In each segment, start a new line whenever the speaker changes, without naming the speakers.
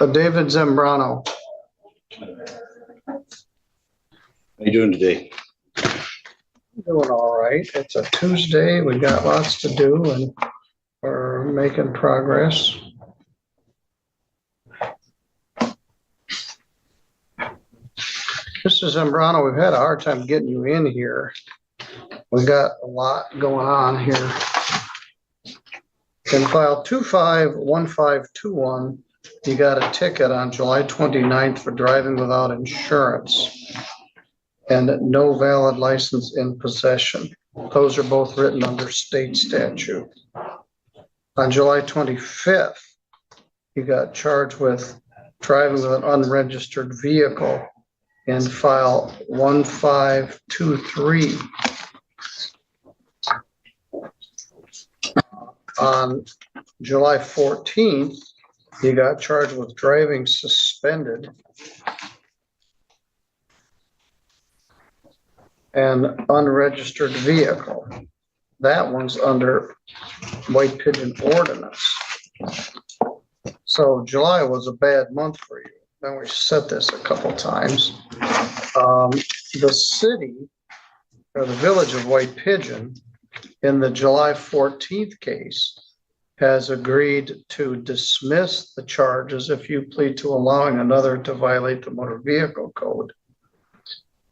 David Zambrano.
How you doing today?
Doing all right. It's a Tuesday. We got lots to do and we're making progress. Mr. Zambrano, we've had a hard time getting you in here. We got a lot going on here. In file 251521, you got a ticket on July 29th for driving without insurance and no valid license in possession. Those are both written under state statute. On July 25th, you got charged with driving with an unregistered vehicle in file 1523. On July 14th, you got charged with driving suspended and unregistered vehicle. That one's under White Pigeon ordinance. So July was a bad month for you. Then we said this a couple times. The city or the village of White Pigeon in the July 14th case has agreed to dismiss the charges if you plead to allowing another to violate the motor vehicle code.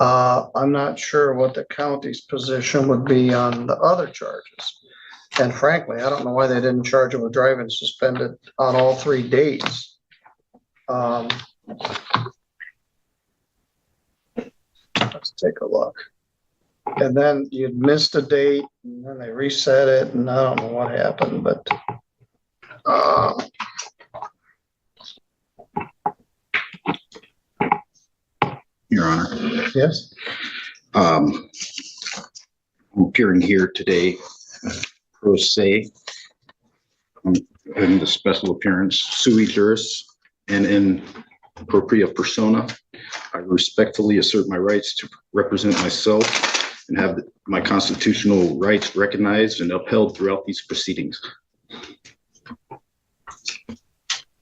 I'm not sure what the county's position would be on the other charges. And frankly, I don't know why they didn't charge him with driving suspended on all 3 days. Let's take a look. And then you'd missed a date and then they reset it and I don't know what happened, but
Your Honor.
yes.
I'm appearing here today pro se in the special appearance sui juris and in propria persona. I respectfully assert my rights to represent myself and have my constitutional rights recognized and upheld throughout these proceedings.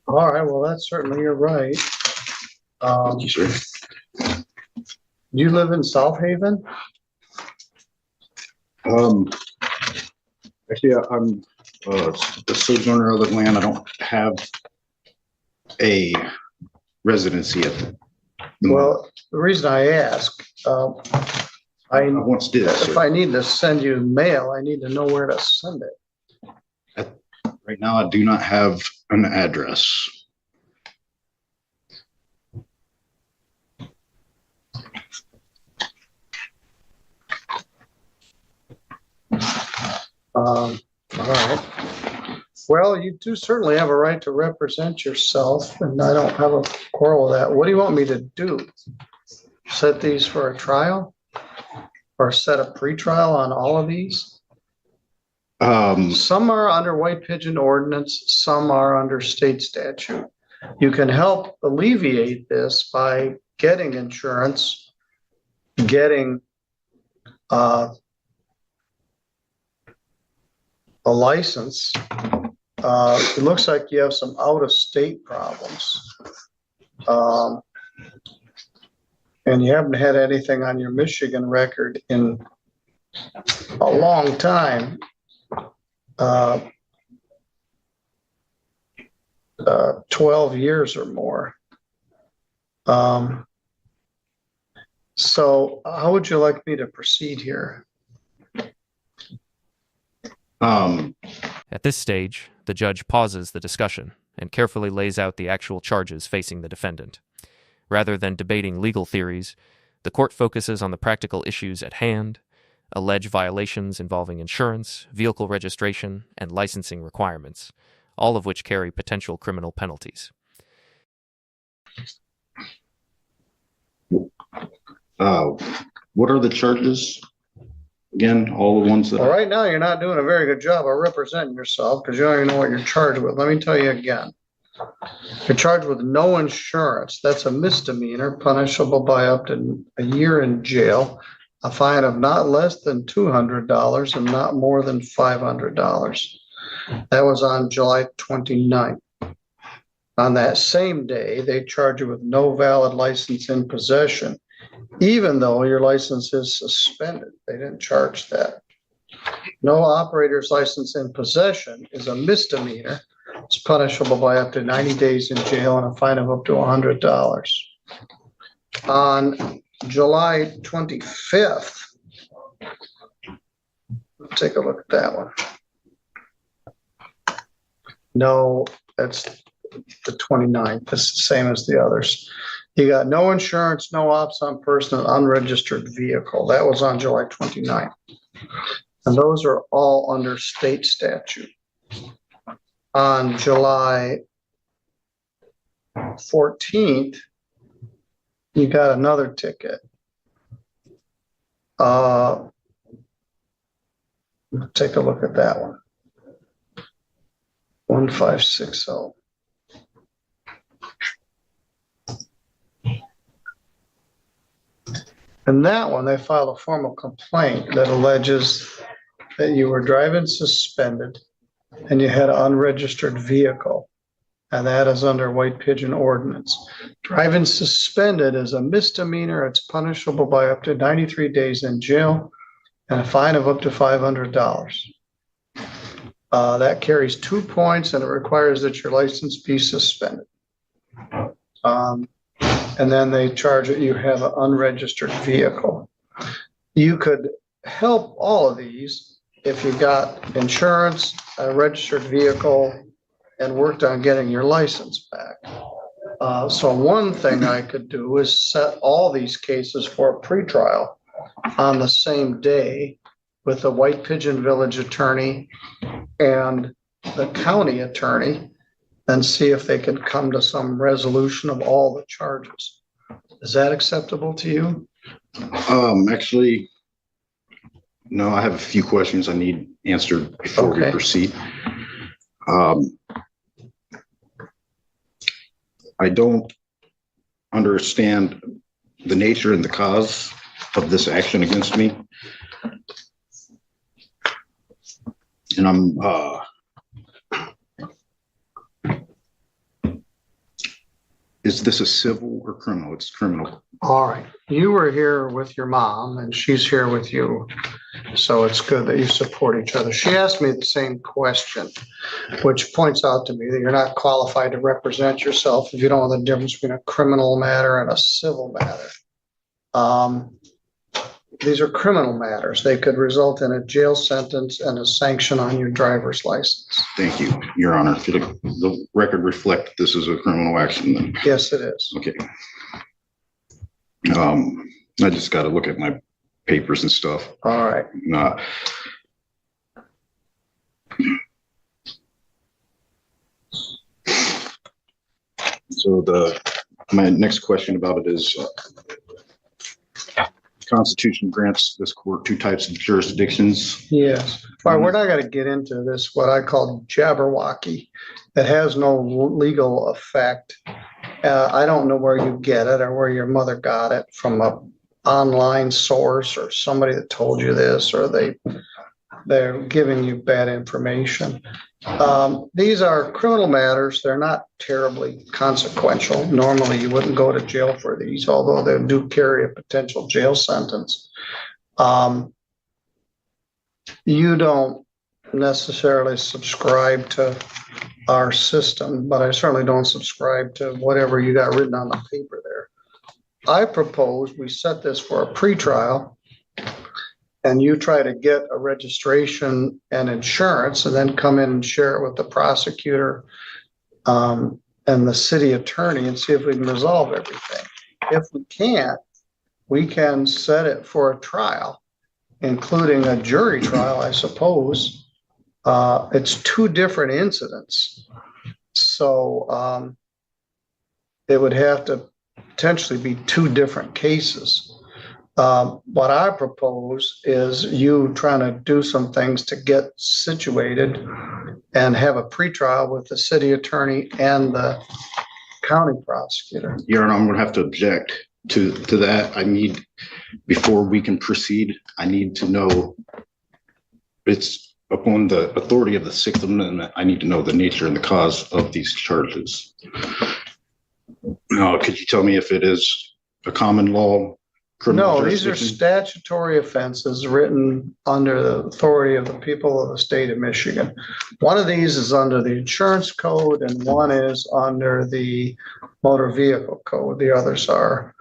All right, well, that's certainly your right.
Thank you, sir.
You live in South Haven?
Actually, I'm a sojourner of the land. I don't have a residency at the
Well, the reason I ask,
I once did,
if
sir.
I need to send you mail, I need to know where to send it.
Right now, I do not have an address.
All right. Well, you do certainly have a right to represent yourself, and I don't have a quarrel with that. What do you want me to do? Set these for a trial? Or set a pretrial on all of these? Some are under White Pigeon ordinance, some are under state statute. You can help alleviate this by getting insurance, getting a license. It looks like you have some out-of-state problems. And you haven't had anything on your Michigan record in a long time. 12 years or more. So how would you like me to proceed here?
At this stage, the judge pauses the discussion and carefully lays out the actual charges facing the defendant. Rather than debating legal theories, the court focuses on the practical issues at hand, alleged violations involving insurance, vehicle registration, and licensing requirements, all of which carry potential criminal penalties.
What are the charges? Again, all the ones that...
Well, right now, you're not doing a very good job of representing yourself because you don't even know what you're charged with. Let me tell you again. You're charged with no insurance. That's a misdemeanor, punishable by up to a year in jail, a fine of not less than $200 and not more than $500. That was on July 29th. On that same day, they charge you with no valid license in possession, even though your license is suspended. They didn't charge that. No operator's license in possession is a misdemeanor. It's punishable by up to 90 days in jail and a fine of up to $100. On July 25th, let's take a look at that one. No, that's the 29th. It's the same as the others. You got no insurance, no ops on person, unregistered vehicle. That was on July 29th. And those are all under state statute. On July 14th, you got another ticket. Take a look at that one. 1560. And that one, they filed a formal complaint that alleges that you were driving suspended and you had an unregistered vehicle. And that is under White Pigeon ordinance. Driving suspended is a misdemeanor. It's punishable by up to 93 days in jail and a fine of up to $500. That carries 2 points and it requires that your license be suspended. And then they charge that you have an unregistered vehicle. You could help all of these if you got insurance, a registered vehicle, and worked on getting your license back. So one thing I could do is set all these cases for a pretrial on the same day with the White Pigeon Village attorney and the county attorney and see if they could come to some resolution of all the charges. Is that acceptable to you?
Actually, no, I have a few questions I need answered before we proceed. I don't understand the nature and the cause of this action against me. And I'm, is this a civil or criminal? It's criminal.
All right. You were here with your mom and she's here with you. So it's good that you support each other. She asked me the same question, which points out to me that you're not qualified to represent yourself if you don't know the difference between a criminal matter and a civil matter. These are criminal matters. They could result in a jail sentence and a sanction on your driver's license.
Thank you, Your Honor. Should the record reflect this is a criminal action then?
Yes, it is.
Okay. I just got to look at my papers and stuff.
All right.
So my next question about it is, Constitution grants this court 2 types of jurisdictions.
Yes. All right, we're not going to get into this, what I call Jabberwocky. It has no legal effect. I don't know where you get it or where your mother got it from a online source or somebody that told you this, or they're giving you bad information. These are criminal matters. They're not terribly consequential. Normally you wouldn't go to jail for these, although they do carry a potential jail sentence. You don't necessarily subscribe to our system, but I certainly don't subscribe to whatever you got written on the paper there. I propose we set this for a pretrial and you try to get a registration and insurance and then come in and share it with the prosecutor and the city attorney and see if we can resolve everything. If we can't, we can set it for a trial, including a jury trial, I suppose. It's 2 different incidents. So it would have to potentially be 2 different cases. What I propose is you trying to do some things to get situated and have a pretrial with the city attorney and the county prosecutor.
Your Honor, I'm going to have to object to that. I need, before we can proceed, I need to know, it's upon the authority of the Sixth Amendment, I need to know the nature and the cause of these charges. Now, could you tell me if it is a common law criminal
No, these are
jurisdiction?
statutory offenses written under the authority of the people of the state of Michigan. One of these is under the insurance code and one is under the motor vehicle code. The others are.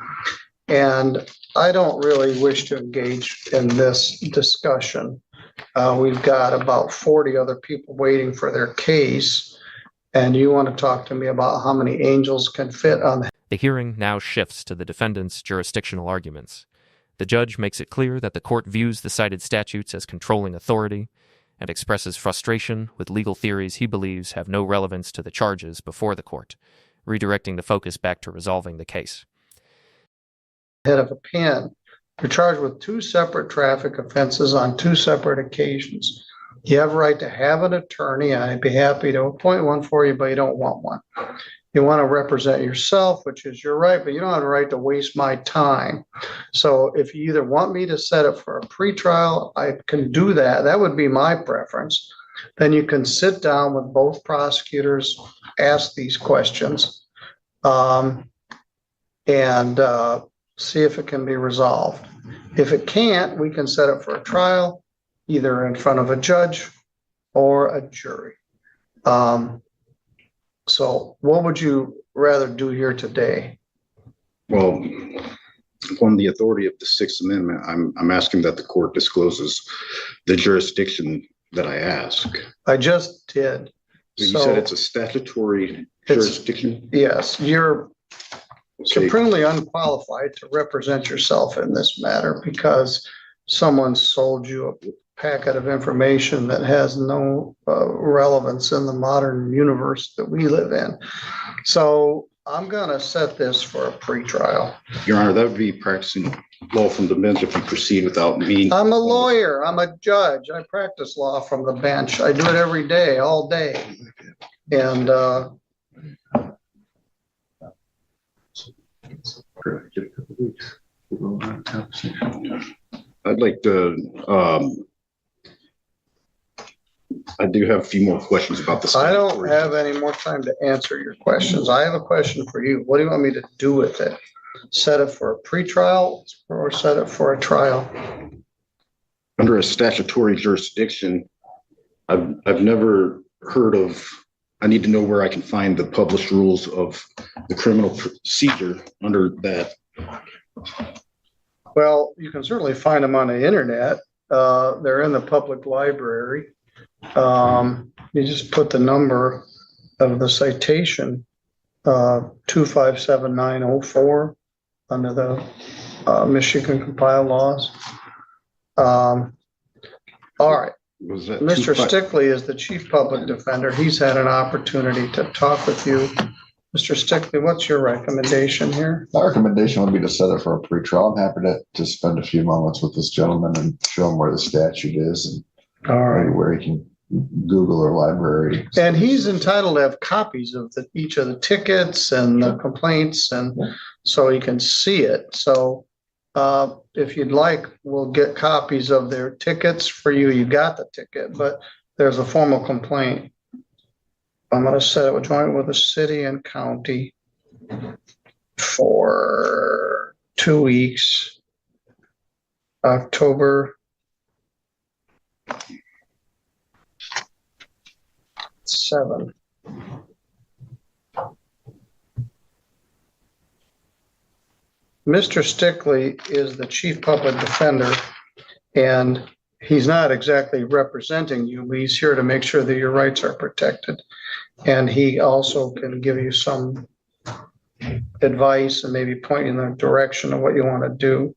And I don't really wish to engage in this discussion. We've got about 40 other people waiting for their case. And you want to talk to me about how many angels can fit on the.
The hearing now shifts to the defendant's jurisdictional arguments. The judge makes it clear that the court views the cited statutes as controlling authority and expresses frustration with legal theories he believes have no relevance to the charges before the court, redirecting the focus back to resolving the case.
Head of a pin. You're charged with 2 separate traffic offenses on 2 separate occasions. You have a right to have an attorney. I'd be happy to appoint one for you, but you don't want one. You want to represent yourself, which is your right, but you don't have the right to waste my time. So if you either want me to set it for a pretrial, I can do that. That would be my preference. Then you can sit down with both prosecutors, ask these questions, and see if it can be resolved. If it can't, we can set it for a trial, either in front of a judge or a jury. So what would you rather do here today?
Well, upon the authority of the Sixth Amendment, I'm asking that the court discloses the jurisdiction that I ask.
I just did.
You
So
said it's a statutory jurisdiction?
yes, you're
Okay.
supremely unqualified to represent yourself in this matter because someone sold you a packet of information that has no relevance in the modern universe that we live in. So I'm going to set this for a pretrial.
Your Honor, that would be practicing law from the bench if you proceed without me.
I'm a lawyer. I'm a judge. I practice law from the bench. I do it every day, all day. And
I'd like to, I do have a few more questions about the
I don't
statutory.
have any more time to answer your questions. I have a question for you. What do you want me to do with it? Set it for a pretrial or set it for a trial?
Under a statutory jurisdiction, I've never heard of, I need to know where I can find the published rules of the criminal procedure under that.
Well, you can certainly find them on the internet. They're in the public library. You just put the number of the citation, 257904 under the Michigan compiled laws. All right.
Was that
Mr.
25
Stickley is the chief public defender. He's had an opportunity to talk with you. Mr. Stickley, what's your recommendation here?
My recommendation would be to set it for a pretrial. I'm happy to spend a few moments with this gentleman and show him where the statute is and
All right.
where he can Google or library.
And he's entitled to have copies of each of the tickets and the complaints, and so he can see it. So if you'd like, we'll get copies of their tickets for you. You got the ticket, but there's a formal complaint. I'm going to set it joint with the city and county for 2 weeks, October 7. Mr. Stickley is the chief public defender, and he's not exactly representing you, but he's here to make sure that your rights are protected. And he also can give you some advice and maybe point you in the direction of what you want to do.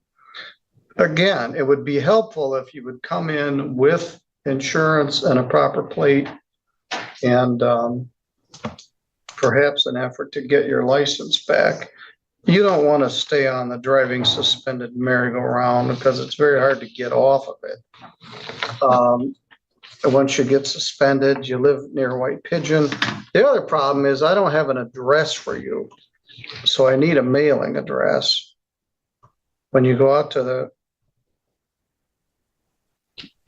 Again, it would be helpful if you would come in with insurance and a proper plate and perhaps an effort to get your license back. You don't want to stay on the driving suspended merry-go-round because it's very hard to get off of it. Once you get suspended, you live near White Pigeon. The other problem is I don't have an address for you, so I need a mailing address. When you go out to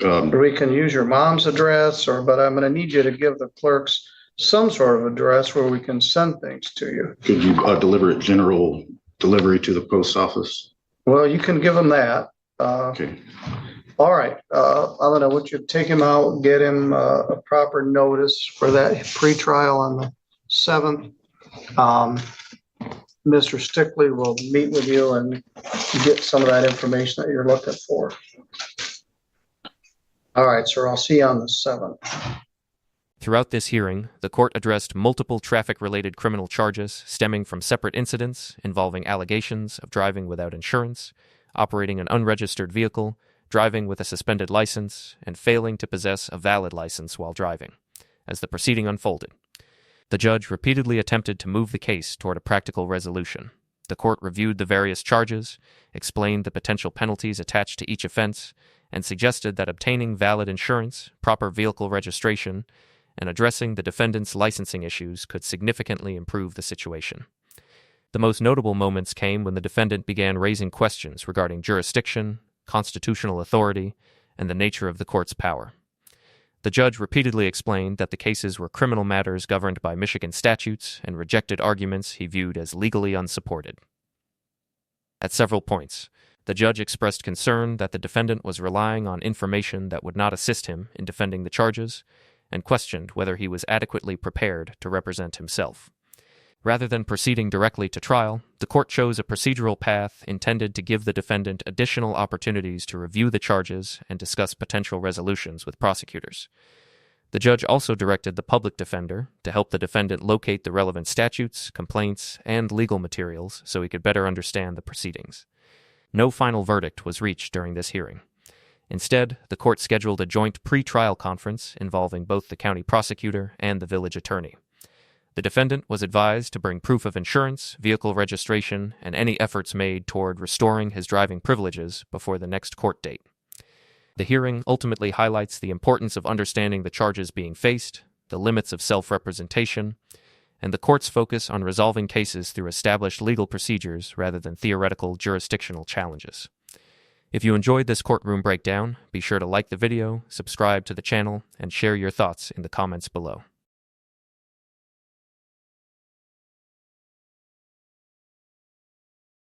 Or we can use your mom's address but I'm gonna need you to give the clerks some sort of address where we can send things to you.
Could you deliver it general delivery to the post office?
Well, you can give them that.
Okay.
All right, I'm gonna want you to take him out, get him a proper notice for that pretrial on the 7th. Mr. Stickley will meet with you and get some of that information that you're looking for. All right, sir, I'll see you on the 7th.
Throughout this hearing, the court addressed multiple traffic-related criminal charges stemming from separate incidents involving allegations of driving without insurance, operating an unregistered vehicle, driving with a suspended license, and failing to possess a valid license while driving. As the proceeding unfolded, the judge repeatedly attempted to move the case toward a practical resolution. The court reviewed the various charges, explained the potential penalties attached to each offense, and suggested that obtaining valid insurance, proper vehicle registration, and addressing the defendant's licensing issues could significantly improve the situation. The most notable moments came when the defendant began raising questions regarding jurisdiction, constitutional authority, and the nature of the court's power. The judge repeatedly explained that the cases were criminal matters governed by Michigan statutes and rejected arguments he viewed as legally unsupported. At several points, the judge expressed concern that the defendant was relying on information that would not assist him in defending the charges, and questioned whether he was adequately prepared to represent himself. Rather than proceeding directly to trial, the court chose a procedural path intended to give the defendant additional opportunities to review the charges and discuss potential resolutions with prosecutors. The judge also directed the public defender to help the defendant locate the relevant statutes, complaints, and legal materials so he could better understand the proceedings. No final verdict was reached during this hearing. Instead, the court scheduled a joint pre-trial conference involving both the county prosecutor and the village attorney. The defendant was advised to bring proof of insurance, vehicle registration, and any efforts made toward restoring his driving privileges before the next court date. The hearing ultimately highlights the importance of understanding the charges being faced, the limits of self-representation, and the court's focus on resolving cases through established legal procedures rather than theoretical jurisdictional challenges. If you enjoyed this courtroom breakdown, be sure to like the video, subscribe to the channel, and share your thoughts in the comments below.